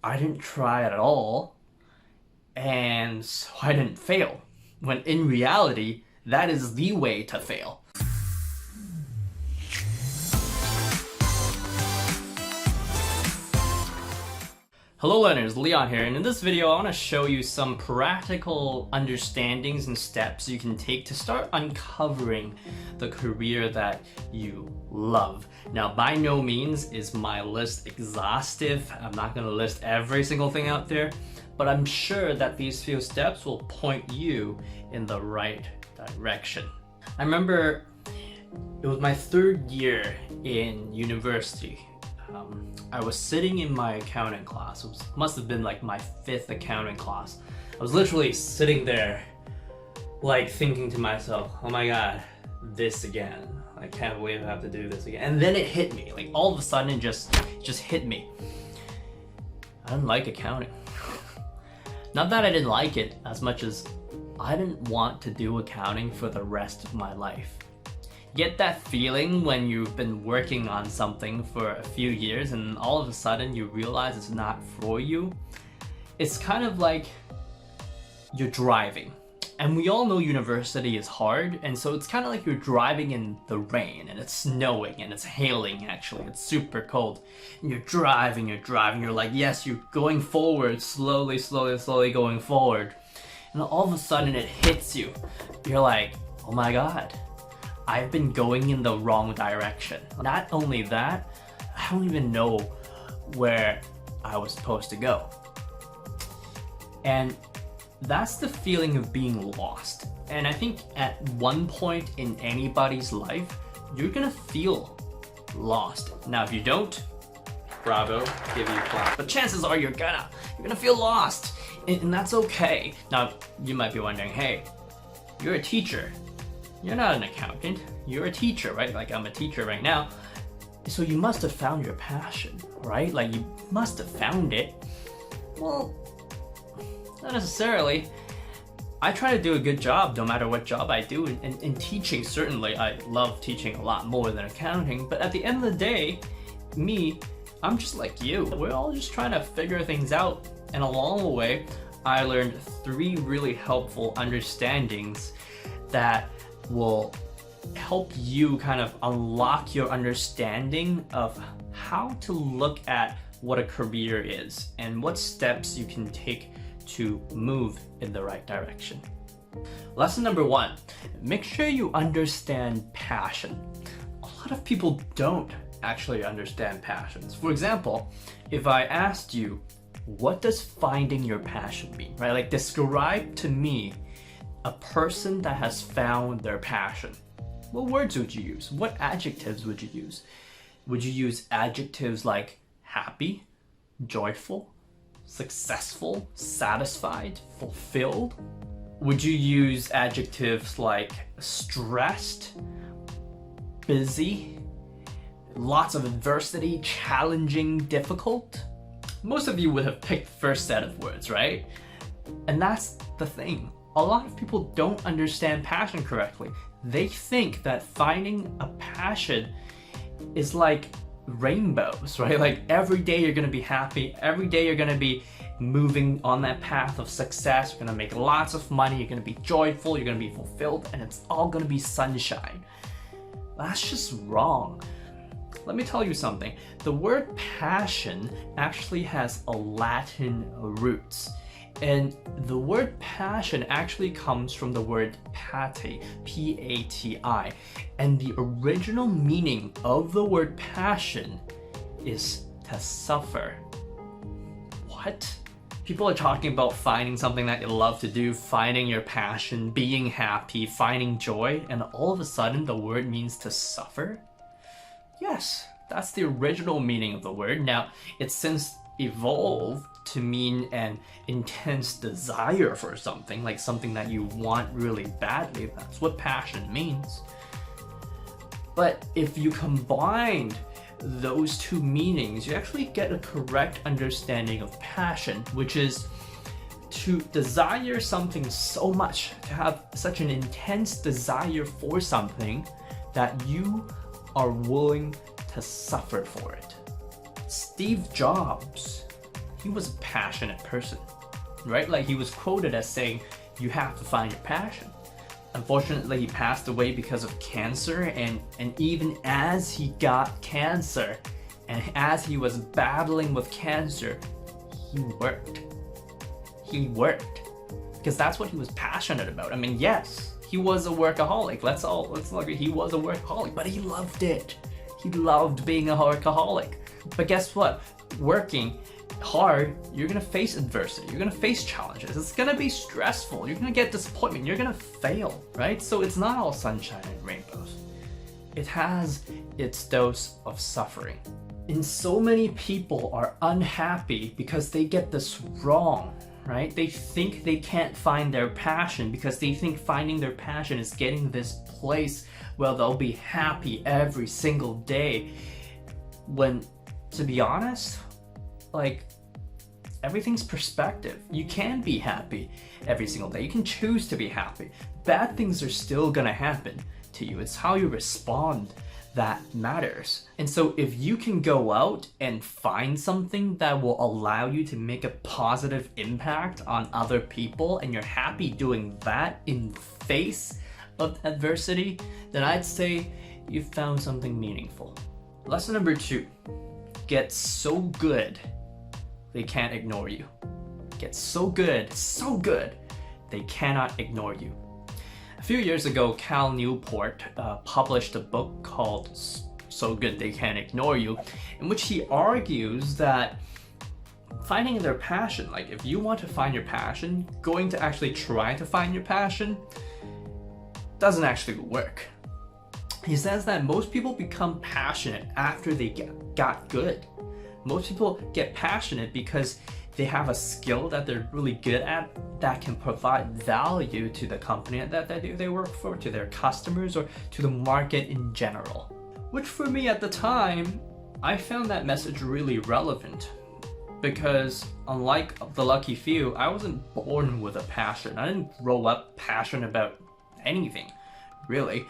I didn't try at all, and so I didn't fail. When in reality, that is the way to fail. Hello learners, Leon here, and in this video I want to show you some practical understandings and steps you can take to start uncovering the career that you love. Now, by no means is my list exhaustive. I'm not going to list every single thing out there, but I'm sure that these few steps will point you in the right direction. I remember it was my third year in university. I was sitting in my accounting class. It must have been like my 5th accounting class. I was literally sitting there like thinking to myself, oh my god, this again. I can't believe I have to do this again. And then it hit me. Like all of a sudden it just hit me. I didn't like accounting. Not that I didn't like it as much as I didn't want to do accounting for the rest of my life. Get that feeling when you've been working on something for a few years and all of a sudden you realize it's not for you? It's kind of like you're driving. And we all know university is hard, and so it's kind of like you're driving in the rain and it's snowing and it's hailing actually. It's super cold. And you're driving, you're like, yes, you're going forward, slowly going forward. And all of a sudden it hits you. You're like, oh my god. I've been going in the wrong direction. Not only that, I don't even know where I was supposed to go. And that's the feeling of being lost. And I think at one point in anybody's life, you're gonna feel lost. Now, if you don't, bravo, give you a clap. But chances are you're gonna feel lost. And that's okay. Now, you might be wondering, hey, you're a teacher. You're not an accountant, you're a teacher, right? Like I'm a teacher right now. So you must have found your passion, right? Like you must have found it. Well, not necessarily. I try to do a good job no matter what job I do. In teaching, certainly, I love teaching a lot more than accounting. But at the end of the day, I'm just like you. We're all just trying to figure things out. And along the way, I learned 3 really helpful understandings that will help you kind of unlock your understanding of how to look at what a career is and what steps you can take to move in the right direction. Lesson number 1, make sure you understand passion. A lot of people don't actually understand passions. For example, if I asked you, what does finding your passion mean, right? Like describe to me a person that has found their passion. What words would you use? What adjectives would you use? Would you use adjectives like happy, joyful, successful, satisfied, fulfilled? Would you use adjectives like stressed, busy, lots of adversity, challenging, difficult? Most of you would have picked the first set of words, right? And that's the thing. A lot of people don't understand passion correctly. They think that finding a passion is like rainbows, right? Like every day you're gonna be happy, every day you're gonna be moving on that path of success, you're gonna make lots of money, you're gonna be joyful, you're gonna be fulfilled, and it's all gonna be sunshine. That's just wrong. Let me tell you something. The word passion actually has a Latin roots. And the word passion actually comes from the word pati, P-A-T-I. And the original meaning of the word passion is to suffer. What? People are talking about finding something that you love to do, finding your passion, being happy, finding joy, and all of a sudden the word means to suffer? Yes, that's the original meaning of the word. Now, it's since evolved to mean an intense desire for something, like something that you want really badly. That's what passion means. But if you combined those 2 meanings, you actually get a correct understanding of passion, which is to desire something so much, to have such an intense desire for something that you are willing to suffer for it. Steve Jobs he was a passionate person, right? Like he was quoted as saying, you have to find your passion. Unfortunately, he passed away because of cancer, and even as he got cancer, and as he was battling with cancer, he worked. He worked. Because that's what he was passionate about. I mean, yes, he was a workaholic. Let's agree, he was a workaholic, but he loved it. He loved being a workaholic. But guess what? Working hard, you're gonna face adversity, you're gonna face challenges, it's gonna be stressful, you're gonna get disappointment, you're gonna fail, right? So it's not all sunshine and rainbows. It has its dose of suffering. And so many people are unhappy because they get this wrong, right? They think they can't find their passion because they think finding their passion is getting this place where they'll be happy every single day. When, to be honest, like, everything's perspective. You can be happy every single day. You can choose to be happy. Bad things are still gonna happen to you. It's how you respond that matters. And so if you can go out and find something that will allow you to make a positive impact on other people, and you're happy doing that in face of adversity, then I'd say you've found something meaningful. Lesson number 2, get so good they can't ignore you. Get so good, they cannot ignore you. A few years ago, Cal Newport published a book called So Good They Can't Ignore You, in which he argues that finding their passion, like if you want to find your passion, going to actually try to find your passion doesn't actually work. He says that most people become passionate after they got good. Most people get passionate because they have a skill that they're really good at that can provide value to the company that they work for, to their customers, or to the market in general. Which for me at the time, I found that message really relevant, because unlike the lucky few, I wasn't born with a passion. I didn't grow up passionate about anything, really.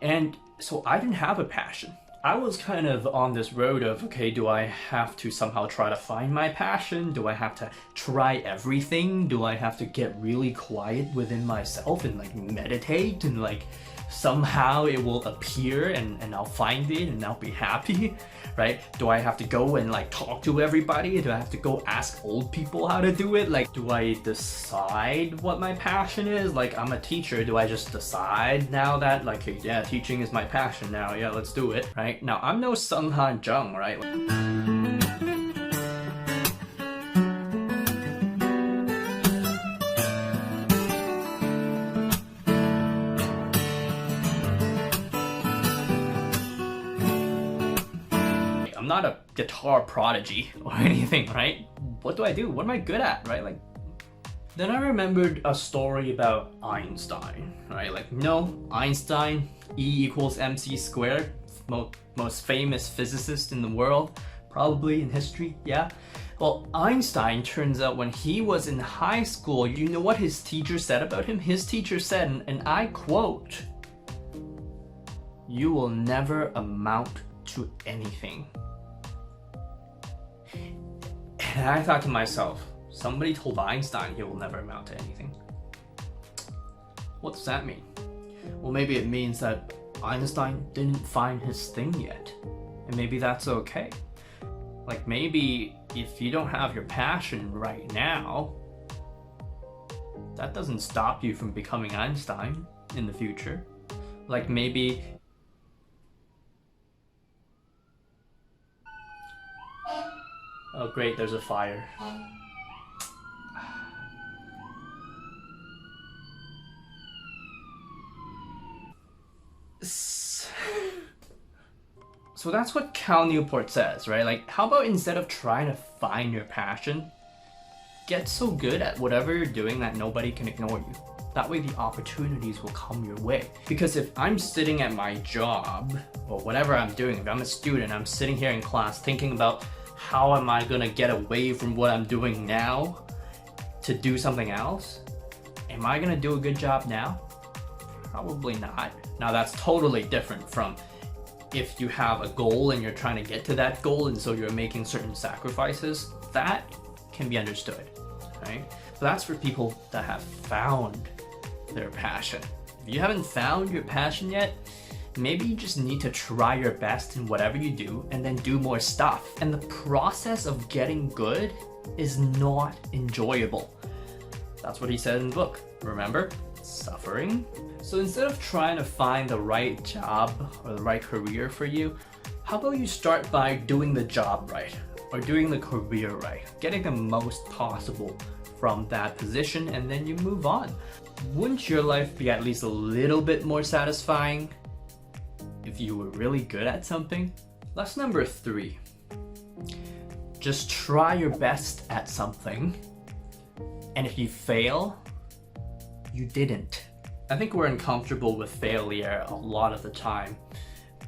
And so I didn't have a passion. I was kind of on this road of, okay, do I have to somehow try to find my passion? Do I have to try everything? Do I have to get really quiet within myself and like meditate and like somehow it will appear and I'll find it and I'll be happy, right? Do I have to go and like talk to everybody? Do I have to go ask old people how to do it? Like, do I decide what my passion is? Like, I'm a teacher. Do I just decide now that like, hey, yeah, teaching is my passion now. Yeah, let's do it, right? Now, I'm no Sung Han Jung, right? I'm not a guitar prodigy or anything, right? What do I do? What am I good at, right? Like, then I remembered a story about Einstein, right? Like, Einstein, E equals mc squared, most famous physicist in the world, probably in history, yeah? Well, Einstein, turns out when he was in high school, you know what his teacher said about him? His teacher said, and I quote, "You will never amount to anything." And I thought to myself, somebody told Einstein he will never amount to anything. What does that mean? Well, maybe it means that Einstein didn't find his thing yet. And maybe that's okay. Like, maybe if you don't have your passion right now, that doesn't stop you from becoming Einstein in the future. Like, maybe oh great, there's a fire. So that's what Cal Newport says, right? Like, how about instead of trying to find your passion, get so good at whatever you're doing that nobody can ignore you. That way the opportunities will come your way. Because if I'm sitting at my job, or whatever I'm doing, if I'm a student, I'm sitting here in class thinking about how am I gonna get away from what I'm doing now to do something else? Am I gonna do a good job now? Probably not. Now that's totally different from if you have a goal and you're trying to get to that goal and so you're making certain sacrifices. That can be understood, right? So that's for people that have found their passion. If you haven't found your passion yet, maybe you just need to try your best in whatever you do and then do more stuff. And the process of getting good is not enjoyable. That's what he said in the book. Remember? Suffering. So instead of trying to find the right job or the right career for you, how about you start by doing the job right or doing the career right, getting the most possible from that position, and then you move on. Wouldn't your life be at least a little bit more satisfying if you were really good at something? Lesson number 3. Just try your best at something, and if you fail, you didn't. I think we're uncomfortable with failure a lot of the time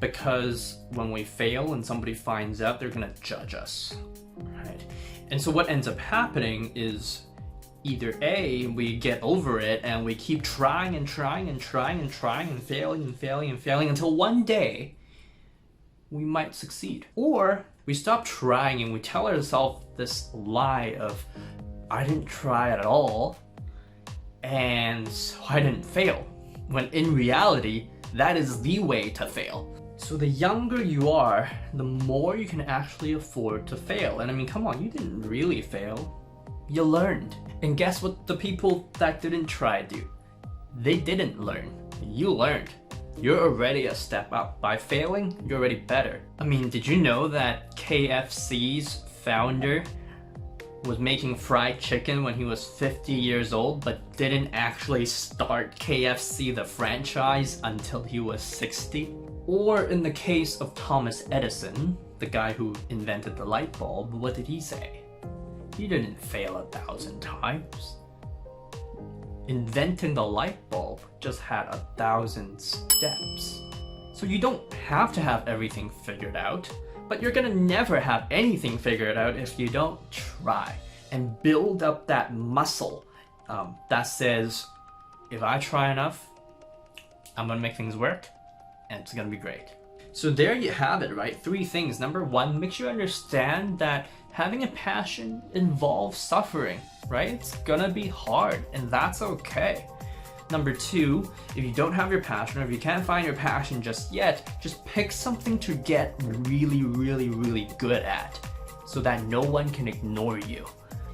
because when we fail and somebody finds out, they're gonna judge us, right? And so what ends up happening is either A, we get over it and we keep trying and trying and trying and trying and failing and failing and failing until one day we might succeed. Or we stop trying and we tell ourselves this lie of, I didn't try at all and so I didn't fail. When in reality, that is the way to fail. So the younger you are, the more you can actually afford to fail. And I mean, come on, you didn't really fail. You learned. And guess what the people that didn't try do? They didn't learn. You learned. You're already a step up. By failing, you're already better. I mean, did you know that KFC's founder was making fried chicken when he was 50 years old, but didn't actually start KFC the franchise until he was 60? Or in the case of Thomas Edison, the guy who invented the light bulb, what did he say? He didn't fail 1,000 times. Inventing the light bulb just had 1,000 steps. So you don't have to have everything figured out, but you're gonna never have anything figured out if you don't try and build up that muscle that says, if I try enough, I'm gonna make things work and it's gonna be great. So there you have it, right? 3 things. Number 1, make sure you understand that having a passion involves suffering, right? It's gonna be hard and that's okay. Number 2, if you don't have your passion or if you can't find your passion just yet, just pick something to get really, really, really good at so that no one can ignore you.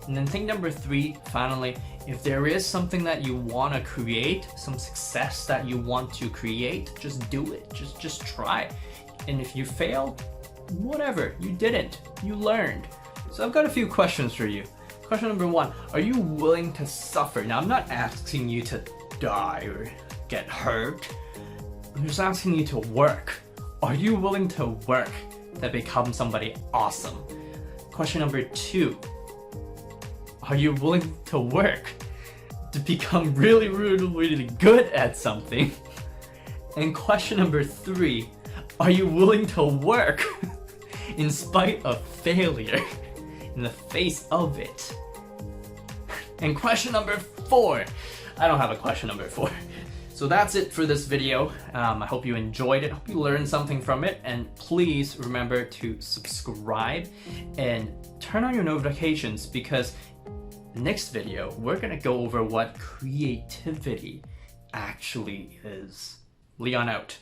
And then thing number 3, finally, if there is something that you want to create, some success that you want to create, just do it. Just try. And if you fail, whatever, you didn't. You learned. So I've got a few questions for you. Question number 1, are you willing to suffer? Now, I'm not asking you to die or get hurt. I'm just asking you to work. Are you willing to work to become somebody awesome? Question number 2, are you willing to work to become really, really, really good at something? And question number 3, are you willing to work in spite of failure, in the face of it? And question number 4, I don't have a question number 4. So that's it for this video. I hope you enjoyed it. I hope you learned something from it. And please remember to subscribe and turn on your notifications because next video, we're gonna go over what creativity actually is. Leon out.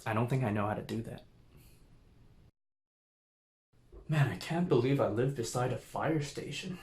I don't think I know how to do that. Man, I can't believe I live beside a fire station.